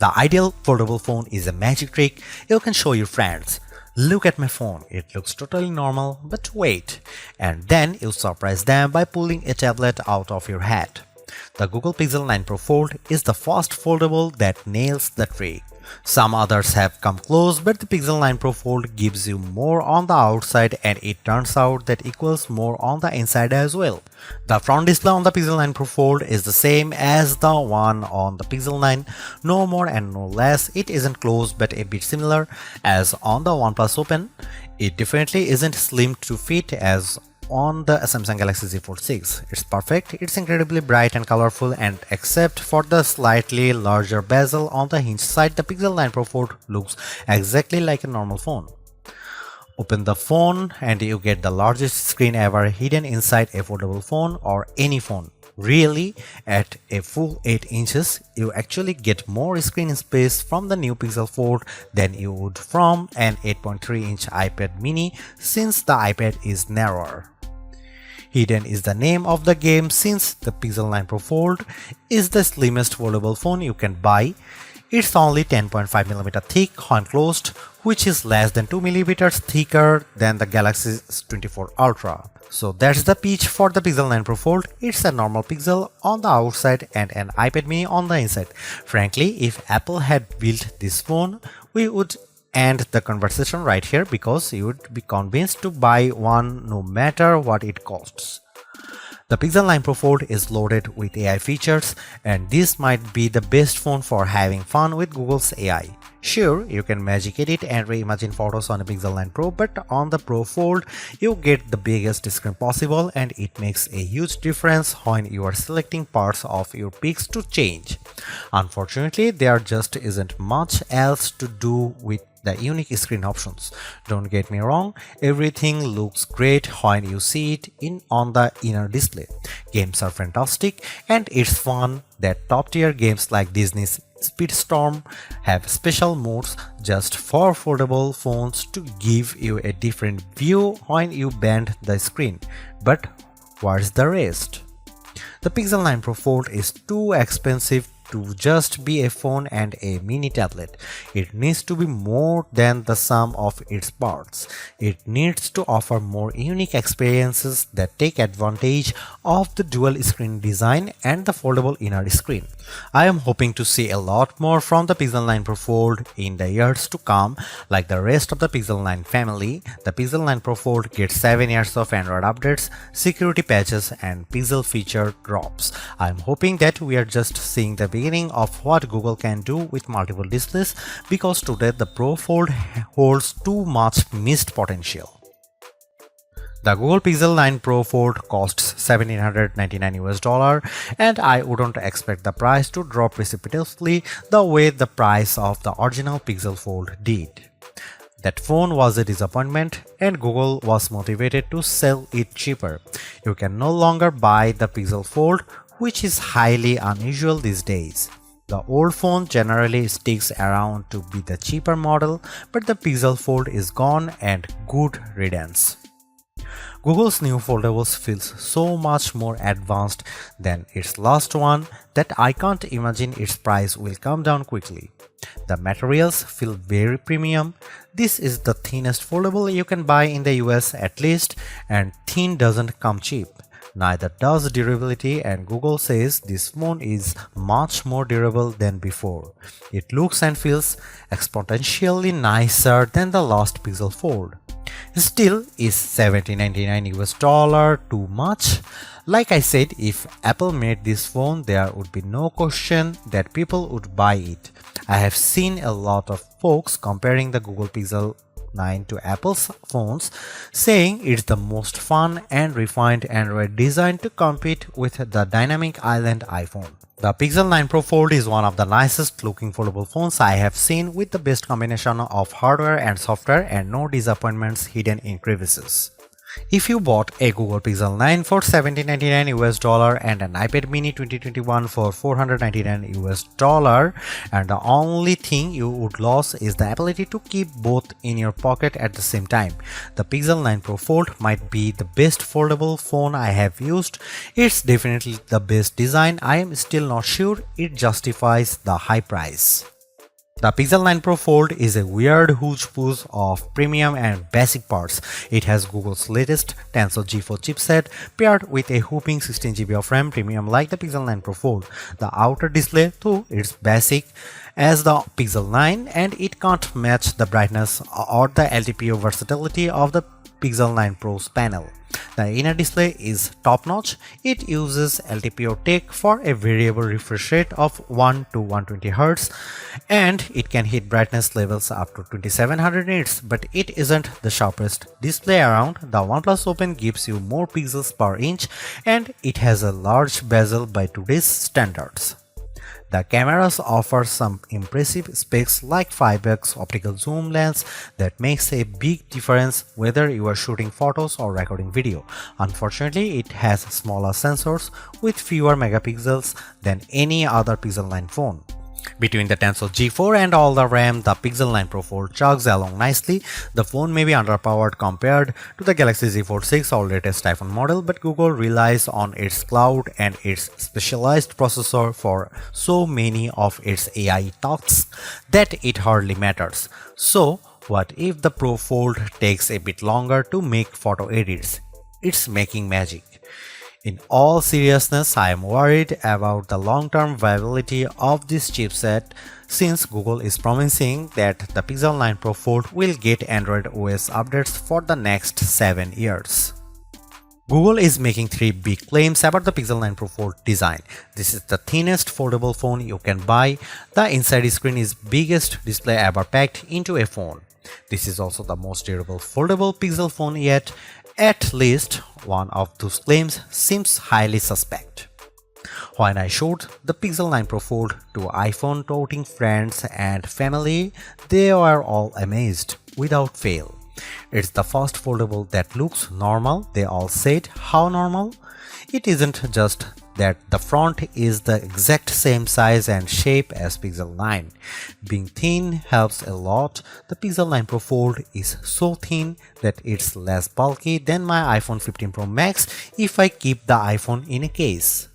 The ideal foldable phone is a magic trick you can show your friends. Look at my phone, it looks totally normal, but wait. And then you surprise them by pulling a tablet out of your hat. The Google Pixel 9 Pro Fold is the first foldable that nails the trick. Some others have come close, but the Pixel 9 Pro Fold gives you more on the outside, and it turns out that equals more on the inside as well. The front display on the Pixel 9 Pro Fold is the same as the one on the Pixel 9, no more and no less. It isn't close but a bit similar as on the OnePlus Open. It definitely isn't slim to fit as on the Samsung Galaxy Z Fold 6. It's perfect, it's incredibly bright and colorful, and except for the slightly larger bezel on the hinge side, the Pixel 9 Pro Fold looks exactly like a normal phone. Open the phone and you get the largest screen ever hidden inside a foldable phone or any phone. Really, at a full 8 inches, you actually get more screen space from the new Pixel Fold than you would from an 8.3-inch iPad mini, since the iPad is narrower. Hidden is the name of the game, since the Pixel 9 Pro Fold is the slimmest foldable phone you can buy. It's only 10.5mm thick when closed, which is less than 2mm thicker than the Galaxy S24 Ultra. So that's the pitch for the Pixel 9 Pro Fold. It's a normal Pixel on the outside and an iPad mini on the inside. Frankly, if Apple had built this phone, we would end the conversation right here, because you would be convinced to buy one no matter what it costs. The Pixel 9 Pro Fold is loaded with AI features, and this might be the best phone for having fun with Google's AI. Sure, you can magic edit and reimagine photos on a Pixel 9 Pro, but on the Pro Fold, you get the biggest screen possible, and it makes a huge difference when you are selecting parts of your pics to change. Unfortunately, there just isn't much else to do with the unique screen options. Don't get me wrong, everything looks great when you see it on the inner display. Games are fantastic, and it's fun that top-tier games like Disney's Speedstorm have special modes just for foldable phones to give you a different view when you bend the screen. But where's the rest? The Pixel 9 Pro Fold is too expensive to just be a phone and a mini tablet. It needs to be more than the sum of its parts. It needs to offer more unique experiences that take advantage of the dual screen design and the foldable inner screen. I am hoping to see a lot more from the Pixel 9 Pro Fold in the years to come. Like the rest of the Pixel 9 family, the Pixel 9 Pro Fold gets 7 years of Android updates, security patches, and Pixel feature drops. I am hoping that we are just seeing the beginning of what Google can do with multiple displays, because today the Pro Fold holds too much missed potential. The Google Pixel 9 Pro Fold costs $1,799, and I wouldn't expect the price to drop precipitously the way the price of the original Pixel Fold did. That phone was a disappointment, and Google was motivated to sell it cheaper. You can no longer buy the Pixel Fold, which is highly unusual these days. The old phone generally sticks around to be the cheaper model, but the Pixel Fold is gone, and good riddance. Google's new foldables feels so much more advanced than its last one that I can't imagine its price will come down quickly. The materials feel very premium. This is the thinnest foldable you can buy in the US at least, and thin doesn't come cheap. Neither does durability, and Google says this phone is much more durable than before. It looks and feels exponentially nicer than the last Pixel Fold. Still, is $1,799 too much? Like I said, if Apple made this phone, there would be no question that people would buy it. I have seen a lot of folks comparing the Google Pixel 9 to Apple's phones, saying it's the most fun and refined Android design to compete with the dynamic island iPhone. The Pixel 9 Pro Fold is one of the nicest looking foldable phones I have seen, with the best combination of hardware and software and no disappointments hidden in crevices. If you bought a Google Pixel 9 for $1,799 and an iPad mini 2021 for $499, and the only thing you would lose is the ability to keep both in your pocket at the same time, the Pixel 9 Pro Fold might be the best foldable phone I have used. It's definitely the best design. I am still not sure it justifies the high price. The Pixel 9 Pro Fold is a weird hodgepodge of premium and basic parts. It has Google's latest Tensor G4 chipset paired with a whopping 16GB of RAM, premium like the Pixel 9 Pro Fold. The outer display, though, is basic as the Pixel 9 and it can't match the brightness or the LTPO versatility of the Pixel 9 Pro's panel. The inner display is top-notch. It uses LTPO tech for a variable refresh rate of 1 to 120Hz and it can hit brightness levels up to 2700 nits, but it isn't the sharpest display around. The OnePlus Open gives you more pixels per inch and it has a large bezel by today's standards. The cameras offer some impressive specs like 5x optical zoom lens that makes a big difference whether you are shooting photos or recording video. Unfortunately, it has smaller sensors with fewer megapixels than any other Pixel 9 phone. Between the Tensor G4 and all the RAM, the Pixel 9 Pro Fold chugs along nicely. The phone may be underpowered compared to the Galaxy Z Fold 6 or latest iPhone model, but Google relies on its cloud and its specialized processor for so many of its AI tasks that it hardly matters. So, what if the Pro Fold takes a bit longer to make photo edits? It's making magic. In all seriousness, I am worried about the long-term viability of this chipset since Google is promising that the Pixel 9 Pro Fold will get Android OS updates for the next 7 years. Google is making 3 big claims about the Pixel 9 Pro Fold design. This is the thinnest foldable phone you can buy. The inside screen is biggest display ever packed into a phone. This is also the most durable foldable Pixel phone yet. At least one of those claims seems highly suspect. When I showed the Pixel 9 Pro Fold to iPhone toting friends and family, they were all amazed without fail. It's the first foldable that looks normal. They all said, how normal? It isn't just that the front is the exact same size and shape as Pixel 9. Being thin helps a lot. The Pixel 9 Pro Fold is so thin that it's less bulky than my iPhone 15 Pro Max if I keep the iPhone in a case.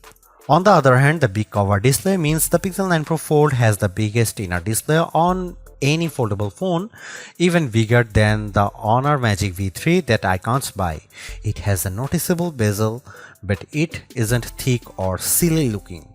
On the other hand, the big cover display means the Pixel 9 Pro Fold has the biggest inner display on any foldable phone, even bigger than the Honor Magic V3 that I can't buy. It has a noticeable bezel, but it isn't thick or silly looking,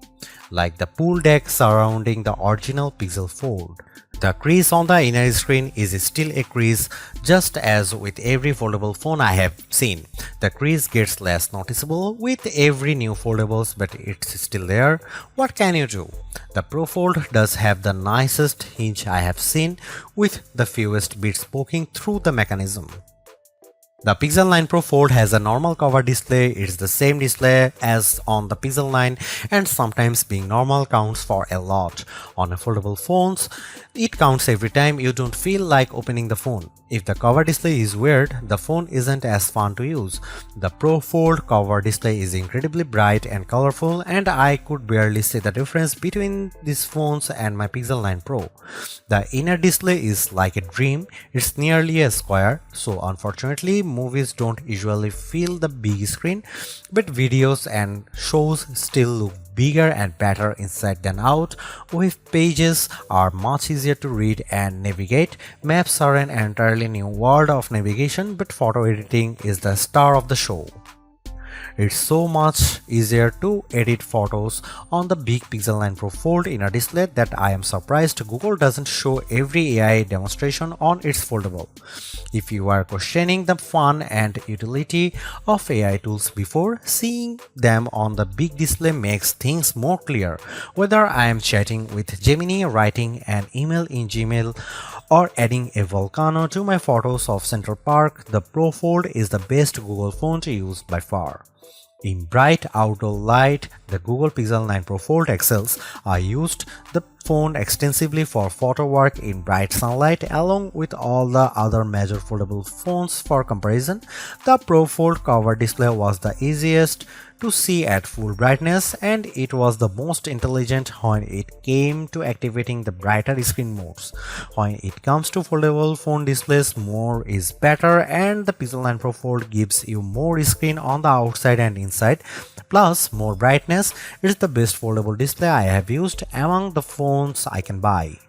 like the pool deck surrounding the original Pixel Fold. The crease on the inner screen is still a crease, just as with every foldable phone I have seen. The crease gets less noticeable with every new foldables, but it's still there. What can you do? The Pro Fold does have the nicest hinge I have seen, with the fewest bits poking through the mechanism. The Pixel 9 Pro Fold has a normal cover display. It's the same display as on the Pixel 9 and sometimes being normal counts for a lot. On a foldable phones, it counts every time you don't feel like opening the phone. If the cover display is weird, the phone isn't as fun to use. The Pro Fold cover display is incredibly bright and colorful and I could barely see the difference between these phones and my Pixel 9 Pro. The inner display is like a dream. It's nearly a square, so unfortunately movies don't usually fill the big screen, but videos and shows still look bigger and better inside than out. Web pages are much easier to read and navigate. Maps are an entirely new world of navigation, but photo editing is the star of the show. It's so much easier to edit photos on the big Pixel 9 Pro Fold inner display that I am surprised Google doesn't show every AI demonstration on its foldable. If you are questioning the fun and utility of AI tools before, seeing them on the big display makes things more clear. Whether I am chatting with Gemini, writing an email in Gmail, or adding a volcano to my photos of Central Park, the Pro Fold is the best Google phone to use by far. In bright outdoor light, the Google Pixel 9 Pro Fold excels. I used the phone extensively for photo work in bright sunlight along with all the other major foldable phones for comparison. The Pro Fold cover display was the easiest to see at full brightness and it was the most intelligent when it came to activating the brighter screen modes. When it comes to foldable phone displays, more is better and the Pixel 9 Pro Fold gives you more screen on the outside and inside, plus more brightness. It's the best foldable display I have used among the phones I can buy.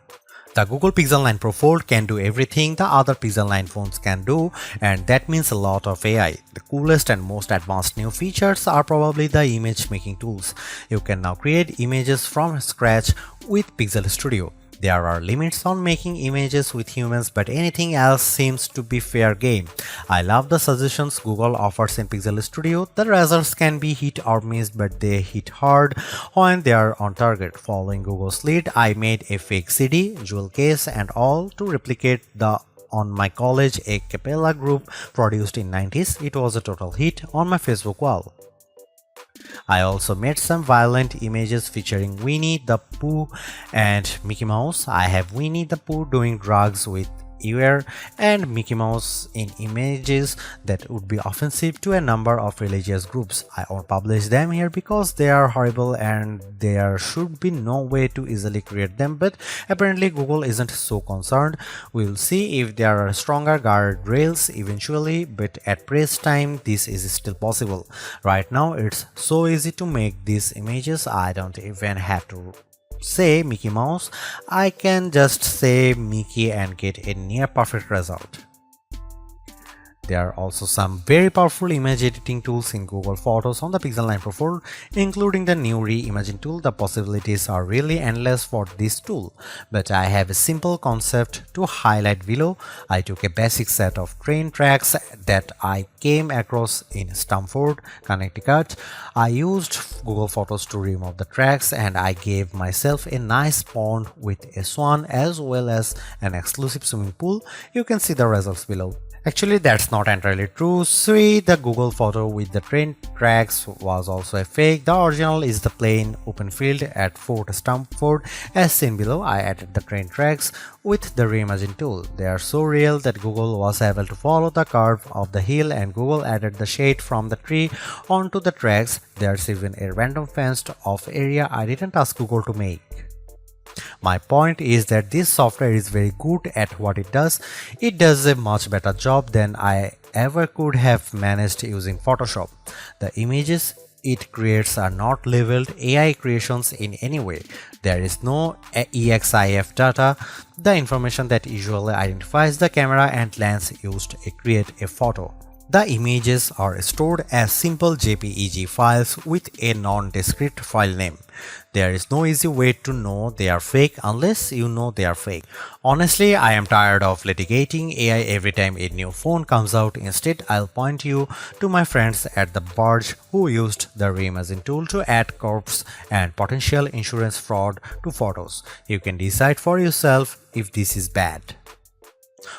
The Google Pixel 9 Pro Fold can do everything the other Pixel 9 phones can do, and that means a lot of AI. The coolest and most advanced new features are probably the image making tools. You can now create images from scratch with Pixel Studio. There are limits on making images with humans, but anything else seems to be fair game. I love the suggestions Google offers in Pixel Studio. The results can be hit or missed, but they hit hard when they are on target. Following Google's lead, I made a fake CD, jewel case and all to replicate the on my college a cappella group produced in 90s. It was a total hit on my Facebook wall. I also made some violent images featuring Winnie the Pooh and Mickey Mouse. I have Winnie the Pooh doing drugs with ear and Mickey Mouse in images that would be offensive to a number of religious groups. I won't publish them here because they are horrible and there should be no way to easily create them, but apparently Google isn't so concerned. We'll see if there are stronger guardrails eventually, but at press time this is still possible. Right now it's so easy to make these images, I don't even have to say Mickey Mouse, I can just say Mickey and get a near perfect result. There are also some very powerful image editing tools in Google Photos on the Pixel 9 Pro Fold, including the new Reimagine tool. The possibilities are really endless for this tool, but I have a simple concept to highlight below. I took a basic set of train tracks that I came across in Stamford, Connecticut. I used Google Photos to remove the tracks and I gave myself a nice pond with a swan as well as an exclusive swimming pool. You can see the results below. Actually, that's not entirely true. See, the Google photo with the train tracks was also a fake. The original is the plain open field at Fort Stamford. As seen below, I added the train tracks with the Reimagine tool. They are so real that Google was able to follow the curve of the hill and Google added the shade from the tree onto the tracks. There's even a random fenced off area I didn't ask Google to make. My point is that this software is very good at what it does. It does a much better job than I ever could have managed using Photoshop. The images it creates are not labeled AI creations in any way. There is no EXIF data, the information that usually identifies the camera and lens used to create a photo. The images are stored as simple JPEG files with a non-discrete file name. There is no easy way to know they are fake unless you know they are fake. Honestly, I am tired of litigating AI every time a new phone comes out. Instead, I'll point you to my friends at the Barge who used the Reimagine tool to add corpse and potential insurance fraud to photos. You can decide for yourself if this is bad.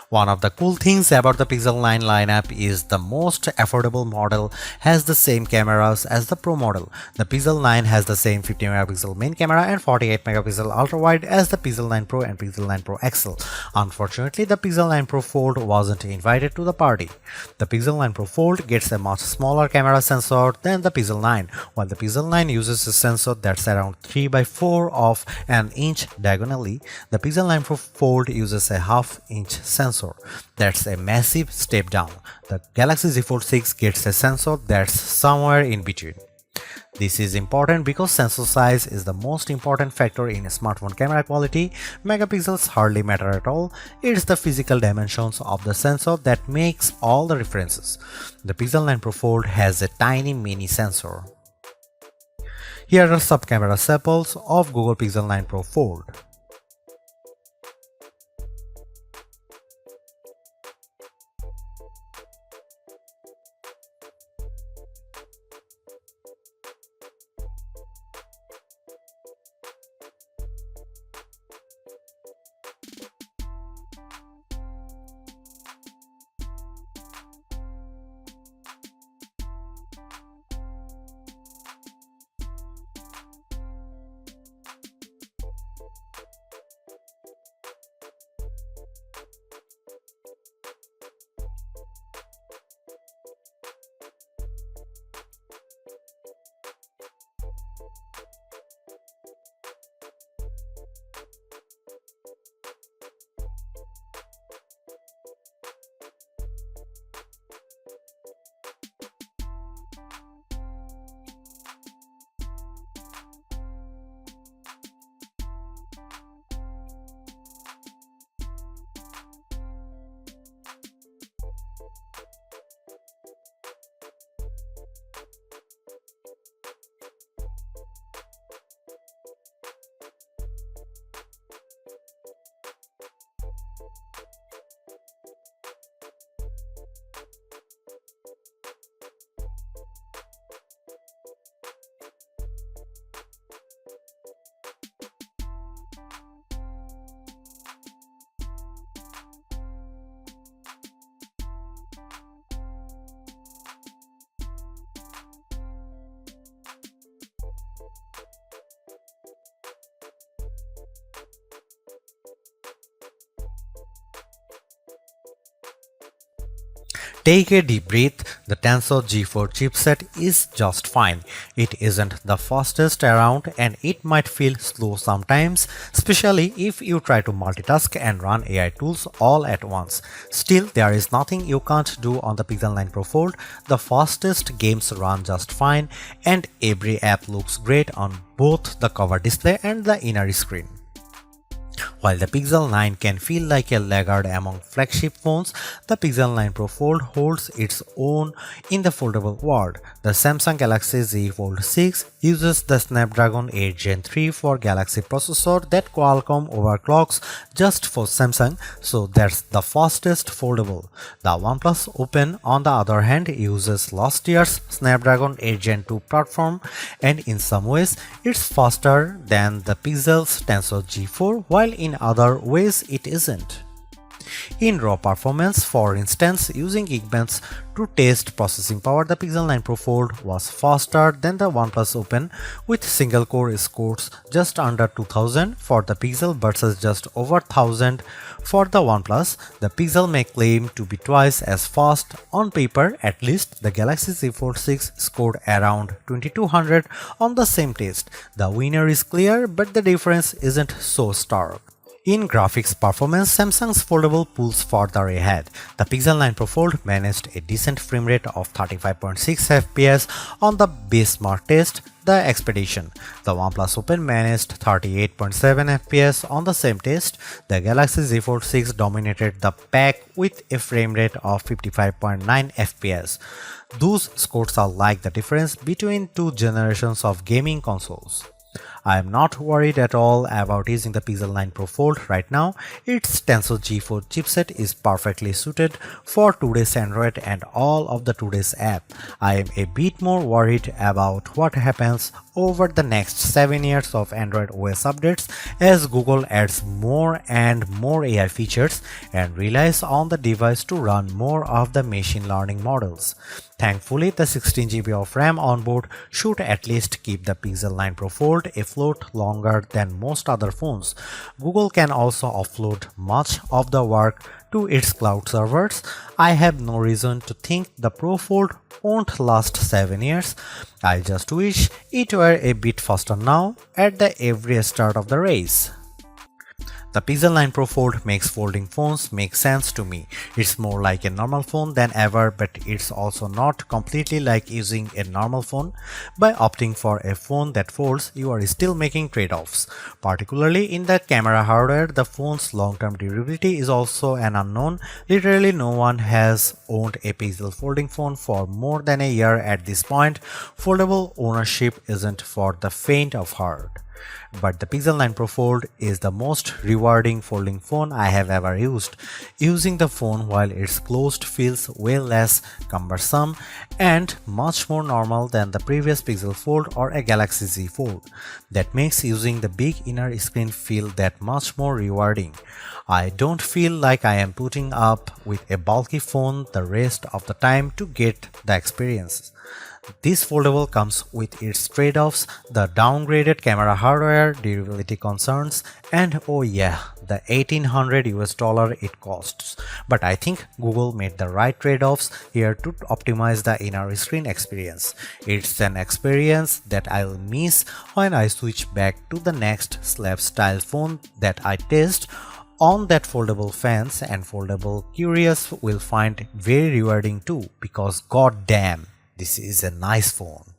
One of the cool things about the Pixel 9 lineup is the most affordable model has the same cameras as the Pro model. The Pixel 9 has the same 50 megapixel main camera and 48 megapixel ultra-wide as the Pixel 9 Pro and Pixel 9 Pro XL. Unfortunately, the Pixel 9 Pro Fold wasn't invited to the party. The Pixel 9 Pro Fold gets a much smaller camera sensor than the Pixel 9, while the Pixel 9 uses a sensor that's around 3 by 4 of an inch diagonally. The Pixel 9 Pro Fold uses a half-inch sensor. That's a massive step down. The Galaxy Z Fold 6 gets a sensor that's somewhere in between. This is important because sensor size is the most important factor in a smartphone camera quality. Megapixels hardly matter at all. It's the physical dimensions of the sensor that makes all the differences. The Pixel 9 Pro Fold has a tiny mini sensor. Here are some camera samples of Google Pixel 9 Pro Fold. Take a deep breath. The Tensor G4 chipset is just fine. It isn't the fastest around and it might feel slow sometimes, especially if you try to multitask and run AI tools all at once. Still, there is nothing you can't do on the Pixel 9 Pro Fold. The fastest games run just fine and every app looks great on both the cover display and the inner screen. While the Pixel 9 can feel like a laggard among flagship phones, the Pixel 9 Pro Fold holds its own in the foldable world. The Samsung Galaxy Z Fold 6 uses the Snapdragon 8 Gen 3 for Galaxy processor that Qualcomm overclocks just for Samsung, so that's the fastest foldable. The OnePlus Open, on the other hand, uses last year's Snapdragon 8 Gen 2 platform, and in some ways it's faster than the Pixel's Tensor G4, while in other ways it isn't. In raw performance, for instance, using Geekbench to test processing power, the Pixel 9 Pro Fold was faster than the OnePlus Open with single-core scores just under 2000 for the Pixel versus just over 1000 for the OnePlus. The Pixel may claim to be twice as fast. On paper, at least, the Galaxy Z Fold 6 scored around 2200 on the same test. The winner is clear, but the difference isn't so stark. In graphics performance, Samsung's foldable pulls further ahead. The Pixel 9 Pro Fold managed a decent frame rate of 35.6 fps on the benchmark test, the Expedition. The OnePlus Open managed 38.7 fps on the same test. The Galaxy Z Fold 6 dominated the pack with a frame rate of 55.9 fps. Those scores are like the difference between two generations of gaming consoles. I am not worried at all about using the Pixel 9 Pro Fold right now. Its Tensor G4 chipset is perfectly suited for today's Android and all of the today's app. I am a bit more worried about what happens over the next 7 years of Android OS updates as Google adds more and more AI features and relies on the device to run more of the machine learning models. Thankfully, the 16GB of RAM on board should at least keep the Pixel 9 Pro Fold afloat longer than most other phones. Google can also offload much of the work to its cloud servers. I have no reason to think the Pro Fold won't last 7 years. I just wish it were a bit faster now at the every start of the race. The Pixel 9 Pro Fold makes folding phones make sense to me. It's more like a normal phone than ever, but it's also not completely like using a normal phone. By opting for a phone that folds, you are still making trade-offs. Particularly in the camera hardware, the phone's long-term durability is also an unknown. Literally no one has owned a Pixel folding phone for more than a year at this point. Foldable ownership isn't for the faint of heart. But the Pixel 9 Pro Fold is the most rewarding folding phone I have ever used. Using the phone while it's closed feels way less cumbersome and much more normal than the previous Pixel Fold or a Galaxy Z Fold. That makes using the big inner screen feel that much more rewarding. I don't feel like I am putting up with a bulky phone the rest of the time to get the experience. This foldable comes with its trade-offs, the downgraded camera hardware, durability concerns, and oh yeah, the $1800 it costs. But I think Google made the right trade-offs here to optimize the inner screen experience. It's an experience that I'll miss when I switch back to the next slab-style phone that I test on that foldable fans, and foldable curious will find very rewarding too, because goddamn, this is a nice phone.